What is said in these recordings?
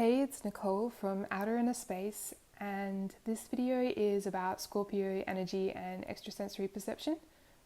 Hey, it's Nicole from Outerinnerspace, and this video is about Scorpio energy and extrasensory perception.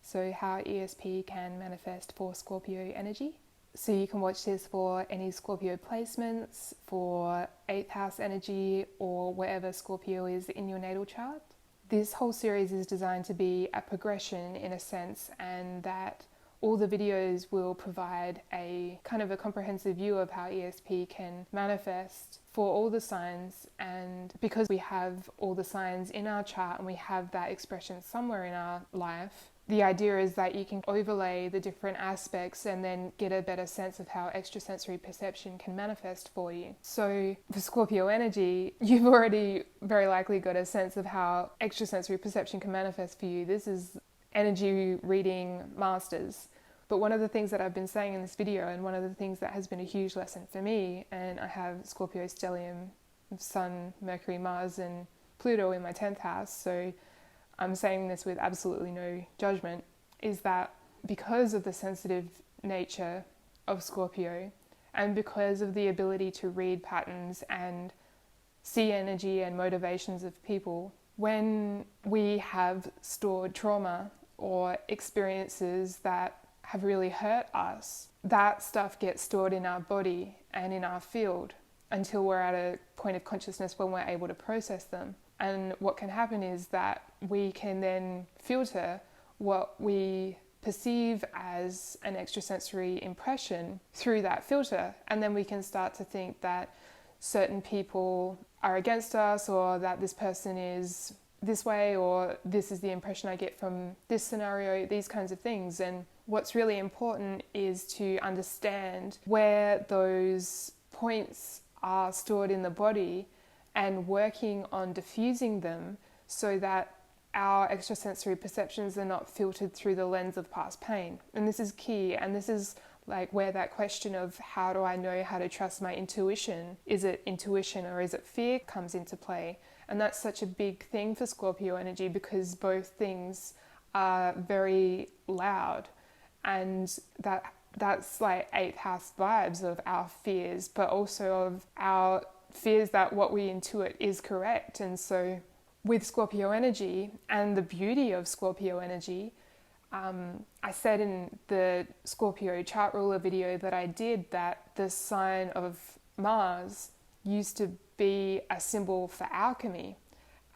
So how ESP can manifest for Scorpio energy. So you can watch this for any Scorpio placements, for 8th house energy, or wherever Scorpio is in your natal chart. This whole series is designed to be a progression in a sense, and that all the videos will provide a kind of a comprehensive view of how ESP can manifest for all the signs. And because we have all the signs in our chart and we have that expression somewhere in our life, the idea is that you can overlay the different aspects and then get a better sense of how extrasensory perception can manifest for you. So for Scorpio energy, you've already very likely got a sense of how extrasensory perception can manifest for you. This is energy reading masters. But one of the things that I've been saying in this video, and one of the things that has been a huge lesson for me, and I have Scorpio stellium, Sun, Mercury, Mars, and Pluto in my 10th house, so I'm saying this with absolutely no judgment, is that because of the sensitive nature of Scorpio, and because of the ability to read patterns and see energy and motivations of people, when we have stored trauma or experiences that have really hurt us, that stuff gets stored in our body and in our field until we're at a point of consciousness when we're able to process them. And what can happen is that we can then filter what we perceive as an extrasensory impression through that filter, and then we can start to think that certain people are against us, or that this person is this way, or this is the impression I get from this scenario, these kinds of things. And what's really important is to understand where those points are stored in the body and working on diffusing them so that our extrasensory perceptions are not filtered through the lens of past pain. And this is key, and this is like where that question of how do I know how to trust my intuition, is it intuition or is it fear, comes into play. And that's such a big thing for Scorpio energy, because both things are very loud, and that's like 8th house vibes of our fears, but also of our fears that what we intuit is correct. And so with Scorpio energy and the beauty of Scorpio energy, I said in the Scorpio chart ruler video that I did that the sign of Mars used to be a symbol for alchemy.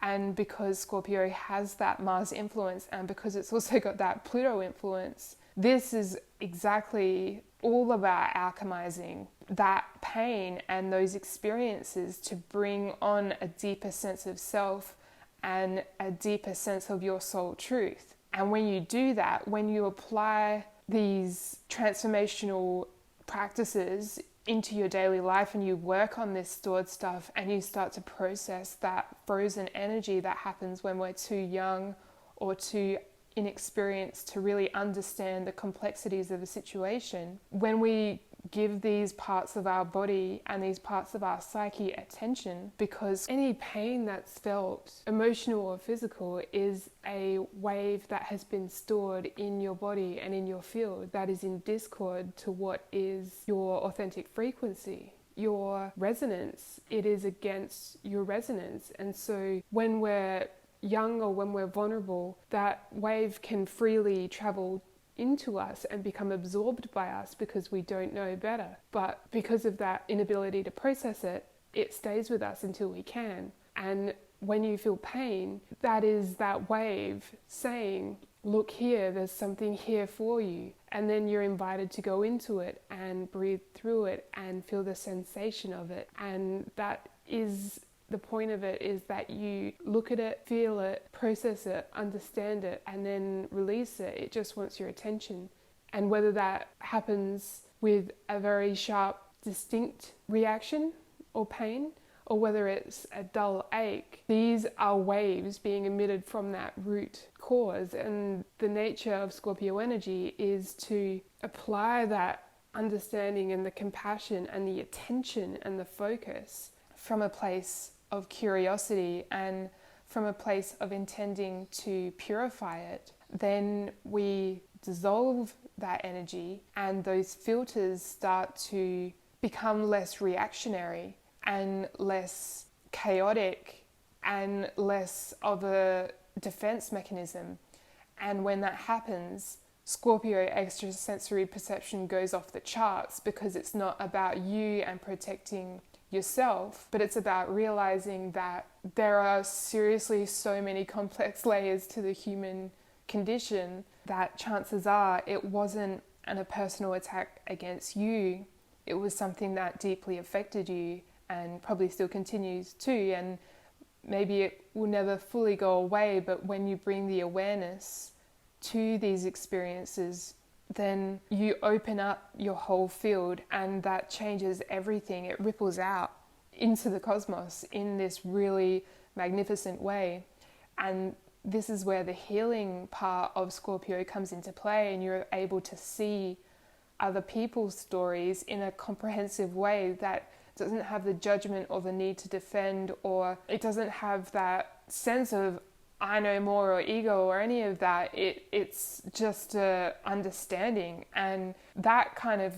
And because Scorpio has that Mars influence, and because it's also got that Pluto influence, this is exactly all about alchemizing that pain and those experiences to bring on a deeper sense of self and a deeper sense of your soul truth. And when you do that, when you apply these transformational practices into your daily life and you work on this stored stuff and you start to process that frozen energy that happens when we're too young or too inexperienced to really understand the complexities of a situation, when we give these parts of our body and these parts of our psyche attention, because any pain that's felt, emotional or physical, is a wave that has been stored in your body and in your field that is in discord to what is your authentic frequency, your resonance. It is against your resonance. And so when we're young or when we're vulnerable, that wave can freely travel into us and become absorbed by us because we don't know better. But because of that inability to process it, it stays with us until we can. And when you feel pain, that is that wave saying, look here, there's something here for you. And then you're invited to go into it and breathe through it and feel the sensation of it. And that is the point of it, is that you look at it, feel it, process it, understand it, and then release it. It just wants your attention. And whether that happens with a very sharp, distinct reaction or pain, or whether it's a dull ache, these are waves being emitted from that root cause. And the nature of Scorpio energy is to apply that understanding and the compassion and the attention and the focus from a place of curiosity and from a place of intending to purify it. Then we dissolve that energy and those filters start to become less reactionary and less chaotic and less of a defense mechanism. And when that happens, Scorpio extrasensory perception goes off the charts, because it's not about you and protecting yourself, but it's about realizing that there are seriously so many complex layers to the human condition that chances are it wasn't a personal attack against you. It was something that deeply affected you and probably still continues to, and maybe it will never fully go away, but when you bring the awareness to these experiences, then you open up your whole field, and that changes everything. It ripples out into the cosmos in this really magnificent way. And this is where the healing part of Scorpio comes into play, and you're able to see other people's stories in a comprehensive way that doesn't have the judgment or the need to defend, or it doesn't have that sense of I know more or ego or any of that. It's just a understanding, and that kind of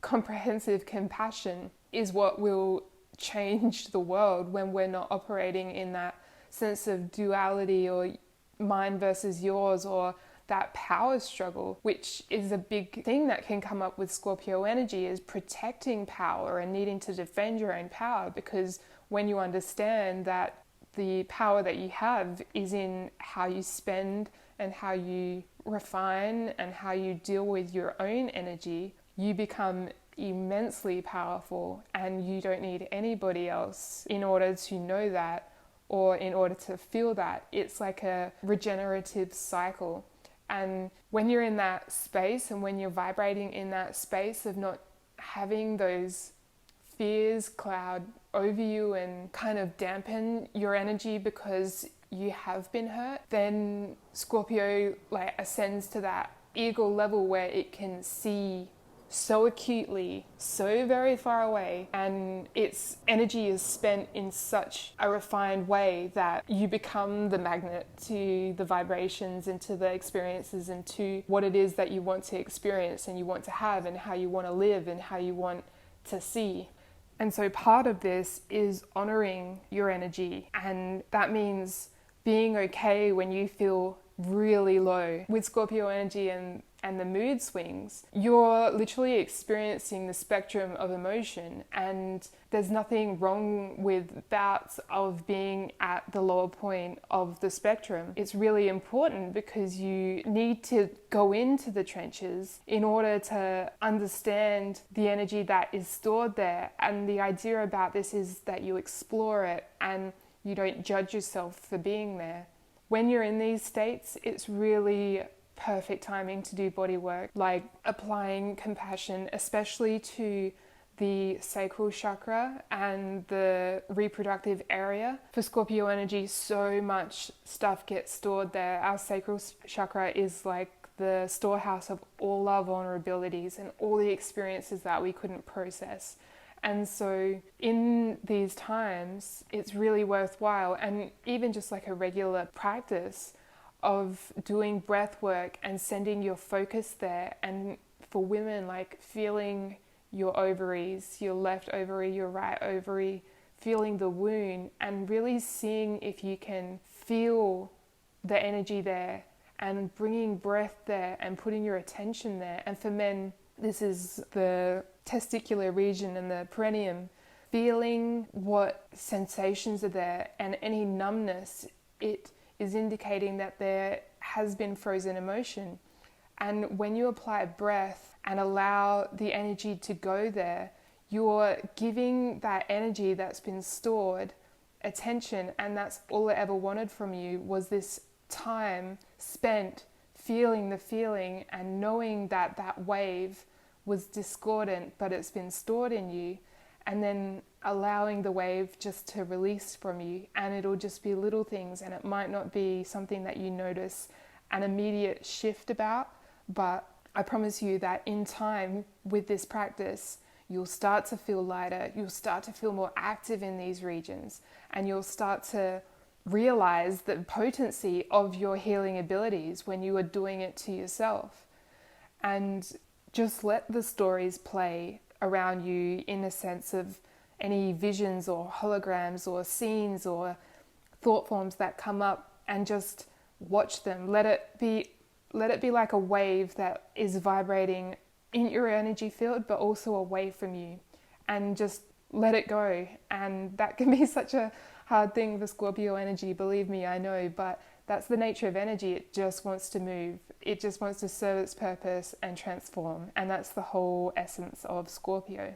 comprehensive compassion is what will change the world when we're not operating in that sense of duality or mine versus yours, or that power struggle, which is a big thing that can come up with Scorpio energy, is protecting power and needing to defend your own power. Because when you understand that the power that you have is in how you spend and how you refine and how you deal with your own energy, you become immensely powerful, and you don't need anybody else in order to know that or in order to feel that. It's like a regenerative cycle. And when you're in that space, and when you're vibrating in that space of not having those fears cloud over you and kind of dampen your energy because you have been hurt, then Scorpio ascends to that ego level where it can see so acutely, so very far away, and its energy is spent in such a refined way that you become the magnet to the vibrations and to the experiences and to what it is that you want to experience and you want to have and how you want to live and how you want to see. And so part of this is honoring your energy, and that means being okay when you feel really low. With Scorpio energy and the mood swings, you're literally experiencing the spectrum of emotion, and there's nothing wrong with bouts of being at the lower point of the spectrum. It's really important because you need to go into the trenches in order to understand the energy that is stored there. And the idea about this is that you explore it and you don't judge yourself for being there. When you're in these states, it's really perfect timing to do body work, like applying compassion, especially to the sacral chakra and the reproductive area. For Scorpio energy, so much stuff gets stored there. Our sacral chakra is like the storehouse of all our vulnerabilities and all the experiences that we couldn't process. And so in these times, it's really worthwhile, and even just like a regular practice of doing breath work and sending your focus there. And for women, like feeling your ovaries, your left ovary, your right ovary, feeling the wound, and really seeing if you can feel the energy there and bringing breath there and putting your attention there. And for men, this is the testicular region and the perineum, feeling what sensations are there, and any numbness, it is indicating that there has been frozen emotion. And when you apply breath and allow the energy to go there, you're giving that energy that's been stored attention, and that's all it ever wanted from you, was this time spent feeling the feeling and knowing that that wave was discordant, but it's been stored in you, and then allowing the wave just to release from you. And it'll just be little things, and it might not be something that you notice an immediate shift about, but I promise you that in time with this practice, you'll start to feel lighter, you'll start to feel more active in these regions, and you'll start to realize the potency of your healing abilities when you are doing it to yourself. And just let the stories play around you in a sense of any visions or holograms or scenes or thought forms that come up, and just watch them. Let it be like a wave that is vibrating in your energy field but also away from you, and just let it go. And that can be such a hard thing for Scorpio energy, believe me, I know, but that's the nature of energy. It just wants to move. It just wants to serve its purpose and transform. And that's the whole essence of Scorpio.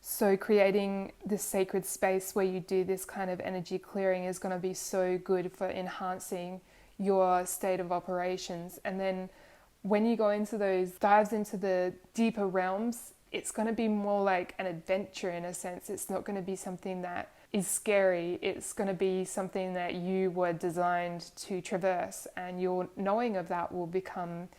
So creating this sacred space where you do this kind of energy clearing is going to be so good for enhancing your state of operations. And then when you go into those dives into the deeper realms, it's going to be more like an adventure in a sense. It's not going to be something that is scary. It's going to be something that you were designed to traverse, and your knowing of that will become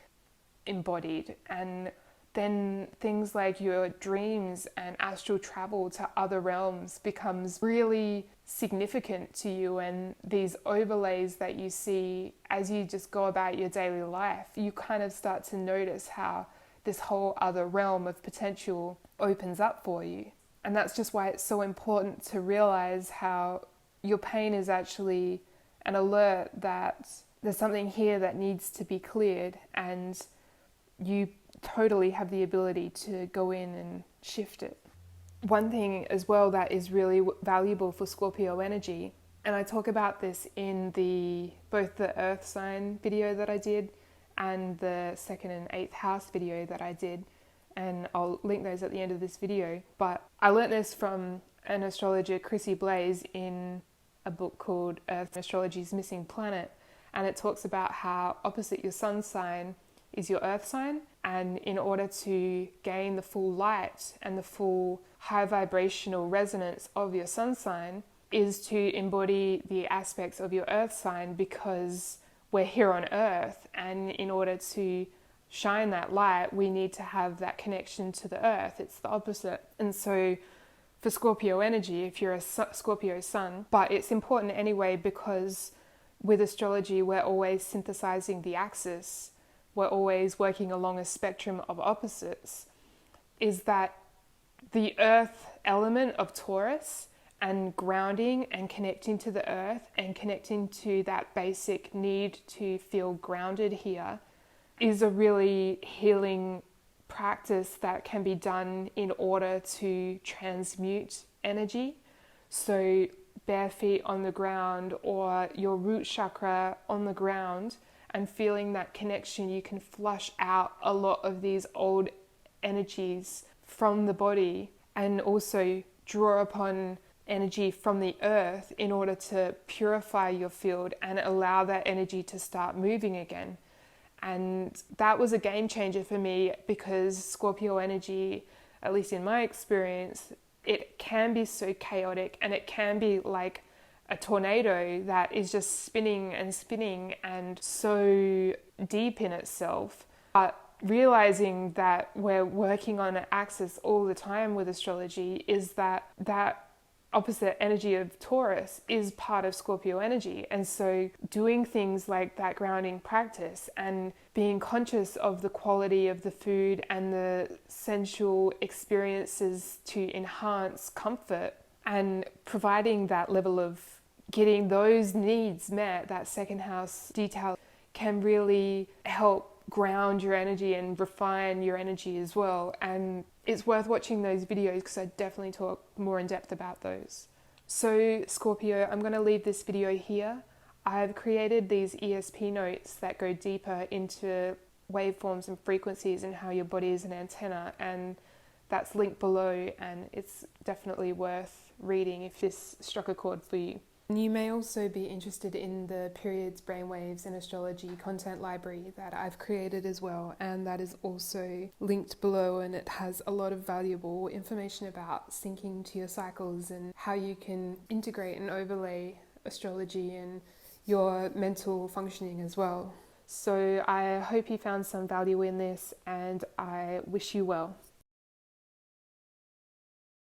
embodied. And then things like your dreams and astral travel to other realms becomes really significant to you, and these overlays that you see as you just go about your daily life, you kind of start to notice how this whole other realm of potential opens up for you. And that's just why it's so important to realize how your pain is actually an alert that there's something here that needs to be cleared, and you totally have the ability to go in and shift it. One thing as well that is really valuable for Scorpio energy, and I talk about this in both the Earth sign video that I did and the 2nd and 8th house video that I did, and I'll link those at the end of this video. But I learnt this from an astrologer, Chrissy Blaze, in a book called Earth Astrology's Missing Planet, and it talks about how opposite your sun sign is your earth sign, and in order to gain the full light and the full high vibrational resonance of your sun sign is to embody the aspects of your earth sign, because we're here on earth, and in order to shine that light we need to have that connection to the earth. It's the opposite. And so for Scorpio energy, if you're a Scorpio sun, but it's important anyway, because with astrology we're always synthesizing the axis, we're always working along a spectrum of opposites, is that the earth element of Taurus and grounding and connecting to the earth and connecting to that basic need to feel grounded here is a really healing practice that can be done in order to transmute energy. So bare feet on the ground or your root chakra on the ground, and feeling that connection, you can flush out a lot of these old energies from the body, and also draw upon energy from the earth in order to purify your field and allow that energy to start moving again. And that was a game changer for me, because Scorpio energy, at least in my experience, it can be so chaotic, and it can be like a tornado that is just spinning and spinning and so deep in itself. But realizing that we're working on an axis all the time with astrology is that opposite energy of Taurus is part of Scorpio energy. And so doing things like that grounding practice and being conscious of the quality of the food and the sensual experiences to enhance comfort, and providing that level of getting those needs met, that second house detail, can really help ground your energy and refine your energy as well. And it's worth watching those videos, because I definitely talk more in depth about those. So Scorpio, I'm going to leave this video here. I've created these ESP notes that go deeper into waveforms and frequencies and how your body is an antenna, and that's linked below, and it's definitely worth reading if this struck a chord for you. You may also be interested in the periods, brainwaves and astrology content library that I've created as well, and that is also linked below, and it has a lot of valuable information about syncing to your cycles and how you can integrate and overlay astrology and your mental functioning as well. So I hope you found some value in this, and I wish you well.